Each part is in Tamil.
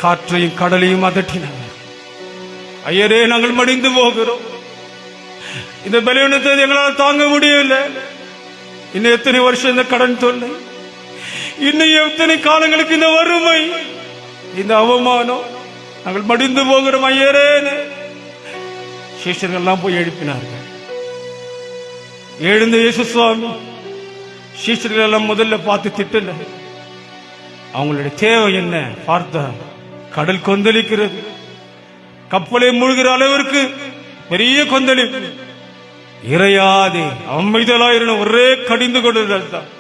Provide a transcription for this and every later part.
காற்றையும் கடலையும் அதட்டினார். ஐயரே, நாங்கள் மடிந்து போகிறோம். இந்த பலவீனத்தை எங்களால் தாங்க முடியவில்லை. இன்னும் எத்தனை வருஷம் இந்த கடன் தொல்லை, இன்னும் எத்தனை காலங்களுக்கு இந்த வறுமை, இந்த அவமானம், நாங்கள் மடிந்து போகிறோம் ஐயரே. சீஷர்கள் எல்லாம் போய் எழுப்பினார்கள். எழுந்த இயேசு சுவாமி சீஷர்கள் எல்லாம் முதல்ல பார்த்து திட்டல. அவங்களுடைய தேவை என்ன பார்த்தா, கடல் கொந்தளிக்கிறது, கப்பலை மூழ்கிற அளவிற்கு பெரிய கொந்தளிப்பு. இறையாதே அமைதலாயிரம் ஒரே கடிந்து கொண்டிருந்தால் தான்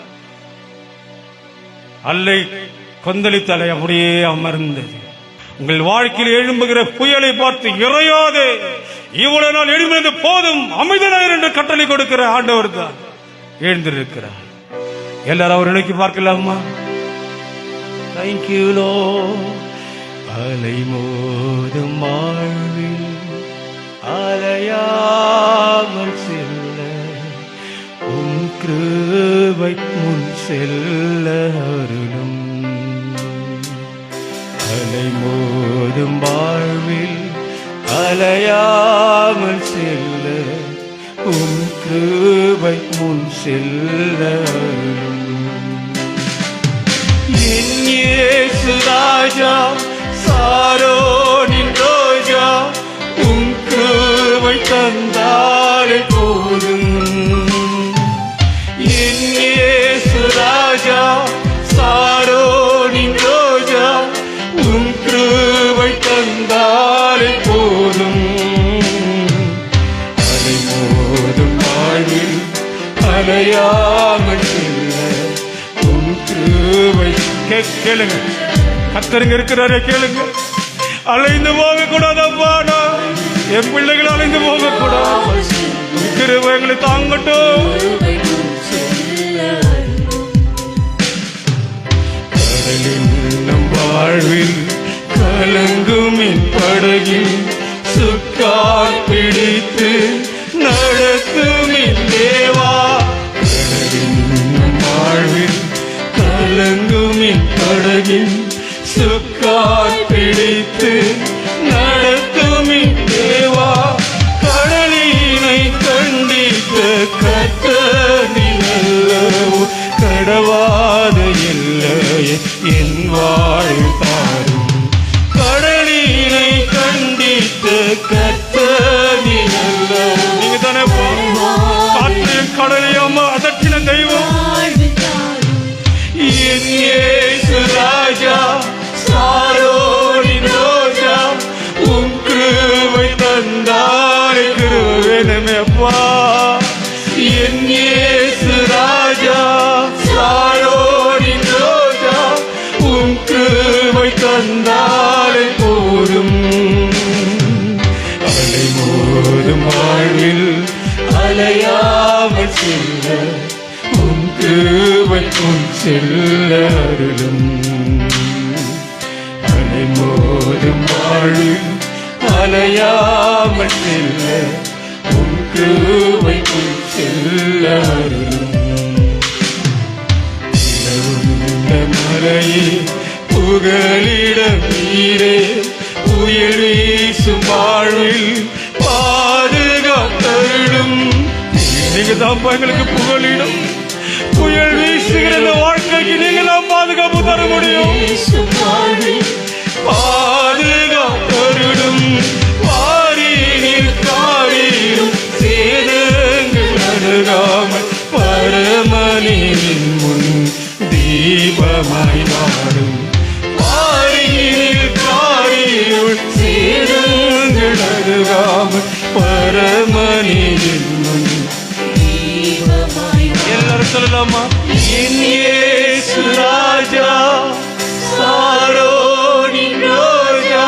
அல்லை கொந்தளித்தலை அப்படியே அமர்ந்தது. உங்கள் வாழ்க்கையில் எழும்புகிற புயலை பார்த்து இறையாதே, இவ்வளவு நாள் எழுந்தது போதும், அமைதலாயிரம் என்று கட்டளை கொடுக்கிற ஆண்டவர் தான் எழுந்திருக்கிறார். எல்லாரும் அவர் நோக்கி பார்க்கலாமா? Thank you Lord. அலை மோதும் வாழ்வில் அலையாமல் செல்ல உம் கிருபை முன் செல்ல அருளும். அலை மோதும் வாழ்வில் அலையாமல் செல்ல உம் கிருபை முன் செல்ல அருளும். என் இயேசு ராஜா, சாரோனின் ரோஜா, உம் கிருபை தந்தாலே போதும். என் இயேசு ராஜா, சாரோனின் ரோஜா, உம் கிருபை தந்தாலே போதும். அலை மோதும் வாழ்வில் அலையாமல் செல்ல உம் கிருபை. கேளுங்க, கர்த்தர் இருக்கிறாரே, கேளுங்க. அலைந்து போக கூடாதப்பா, என் பிள்ளைகள் அலைந்து போக கூடாது. கிருபை எங்களை தாங்கட்டும். கடலின் நம் வாழ்வில் கலங்கும் என் படகில் சுக்கால் பிடித்து நடத்தும் என் தேவா. கடலின் நம் வாழ்வில் கலங்கும் என் படகில் சுக்கால் பிடித்து நடத்தும் என் தேவா. கடலினை கண்டித்த கர்த்தரில்லவோ, கடவாத எல்லையை என் வாழ்வில் தாரும். கடலினை கண்டித்த கர்த்தரில்லவோ. நீங்க தானே காற்றையும் கடலையும் அதட்டின தெய்வம். என் இயேசு ராஜா, சாரோனின் ரோஜா, உம் கிருபை தந்தாலே கிருபை வேணுமே அப்பா. என் இயேசு ராஜா, சாரோனின் ரோஜா, உம் கிருபை தந்தாலே போதும். அலை மோதும் வாழ்வில் அலையாமல் செல்ல உம் கிருபை முன் செல்ல அருளும். அலை மோதும் வாழ்வில் அலையாமல் செல்ல உம் கிருபை முன் செல்ல அருளும். மலையே புகலிட நீரே, புயல் வீசும் வாழ்வில் பாதுகாத்தருளும். நீங்க தான் எங்களுக்கு புகலிடும். புயல் வீசுகிற வாழ்க்கைக்கு நீங்க தான் பாதுகாப்பு தர முடியும். பாதுகாத்தருளும். வாரினில் காரிலும் சேதங்கள் அணுகாமல் பரமனின் முன் தீபமாய் வாடும். வாரினில் காரிலும் சேதங்கள் அணுகாமல் பரமனின் முன். எல்லாரும் சொல்லலாமா? என் இயேசு ராஜா, சாரோனின் ரோஜா,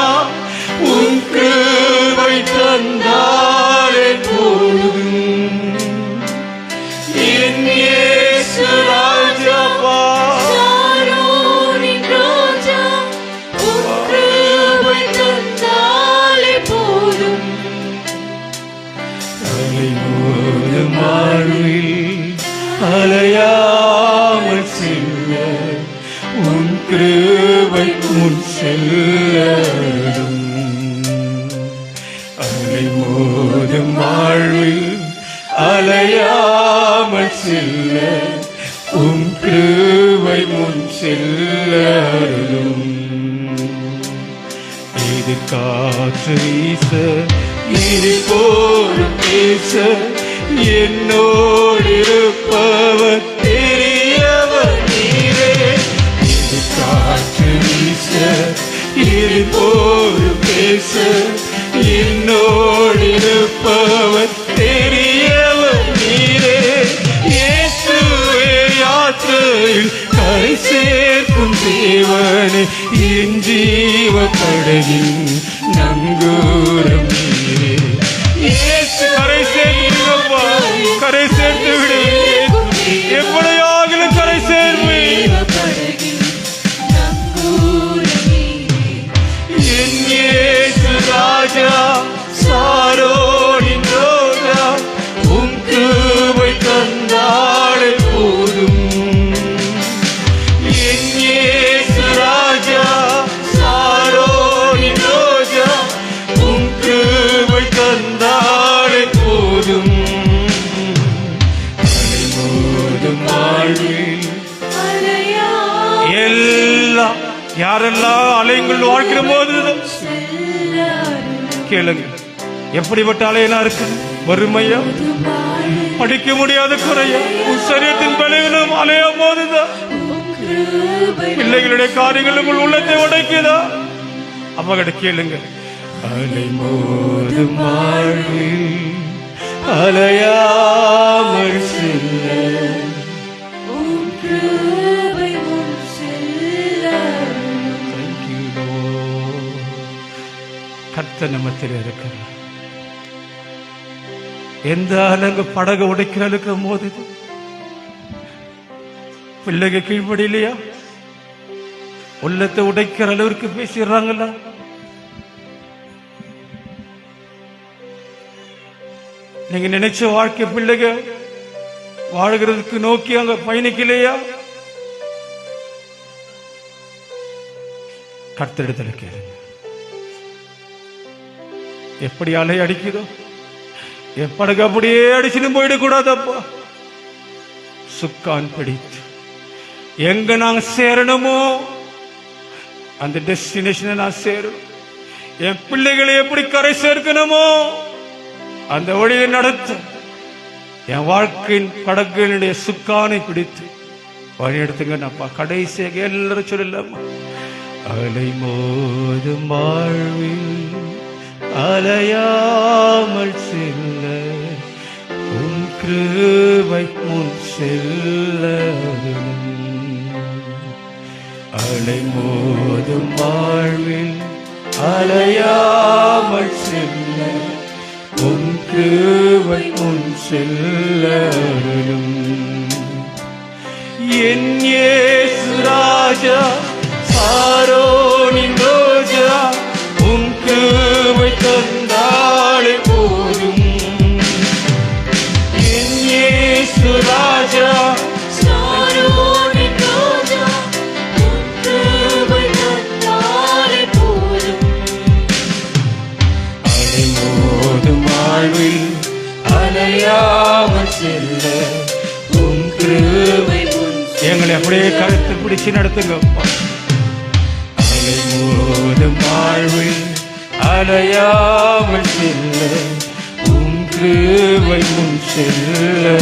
உம் கிருபை தந்தாலே போதும். என் இயேசு ராஜா, சாரோனின் ரோஜா, உம் கிருபை தந்தாலே போதும். அலை மோதும் வாழ்வில் அலையா முன் செல்லும். அலை மோதும் வாழ்வில் அலையாமல் செல்ல உம் கிருபை முன் செல்லும். இது காற்று வீச இது போரும் பேச என்னோடு இருப்பவர் பெரியவர் நீரே. இது காற்று வீச இது போரும் பேச என்னோடு இருப்பவர் பெரியவர் நீரே. இயேசுவே யாத்திரையில் கரை சேர்க்கும் தேவனே, என் ஜீவ படகில் நங்கூரம் நீரே. இயேசு கரை சேர்த்து கரை சேர்த்து விடு, எப்படியாகிலும் கரை சேர்வேன். என் இயேசு ராஜா சாரோனின் ரோஜா, உம் கிருபை தந்தாளே போதும். என் இயேசு ராஜா சாரோனின் ரோஜா, உம் கிருபை தந்தாளே போதும். அலை மோதும் வாழ்வில் எல்லாம் யாரெல்லாம் அலைங்கள் வாழ்க்கிற போது கேளுங்க, எப்படிப்பட்ட அலையெல்லாம் இருக்கு. வறுமையா, படிக்க முடியாத குறையா, சரீரத்தின் பலவீனம் அலையா போதுதான். பிள்ளைகளுடைய காரியங்கள் உங்கள் உள்ளத்தை உடைக்குதா? அப்ப கேளுங்க, அலை மோதும் வாழ்வில் அலையாமல் செல்ல கர்த்தர் நம்மத்தில் இருக்கிறார். எந்த அலங்க படகு உடைக்கிற அளவுக்கு மோதுது. பிள்ளைங்க கீழ்படி இல்லையா? உள்ளத்தை உடைக்கிற அளவிற்கு பேசிடுறாங்களா? நீங்க நினைச்ச வாழ்க்கை பிள்ளைங்க வாழ்கிறதுக்கு நோக்கி அங்க பயணிக்கலையா? கர்த்தரிடத்தில் கேளுங்க. எப்படி அலை அடிக்குதோ, எப்படகு அப்படியே அடிச்சுன்னு போயிடக்கூடாதப்பா. சுக்கான் பிடித்து எங்க நாங்க சேரணுமோ அந்த டெஸ்டினேஷனை நான் சேரும். என் பிள்ளைகளை எப்படி கரை சேர்க்கணுமோ அந்த வழியை நடத்த என் வாழ்க்கையின் படகுகளுடைய சுக்கானை பிடித்து வழி எடுத்துங்க. நான்ப்பா கடைசியாக எல்லாரும் சொல்லலாமா, அலை மோதும் வாழ்வில் அலையாமல் செல்ல உன் கிருபை முன் செல்ல. அலை மோதும் வாழ்வில் அலையாமல் செல்ல உன் கிருபை முன் செல்ல. என் இயேசு ராஜா சாரோனின் ரோஜா, உன் கிருபை தந்தாளே போதும். என் இயேசு ராஜா சாரோனின் ரோஜா, உன் கிருபை தந்தாளே போதும். அலை மோதும் வாழ்வில் அலையாமல் செல்ல உன் கிருபை எங்களை அப்படியே கருத்து பிடிச்சு நடத்துங்கப்பா. அலை மோதும் வாழ்வில் அலையாமல் செல்ல உன் கிருபை முன் செல்ல.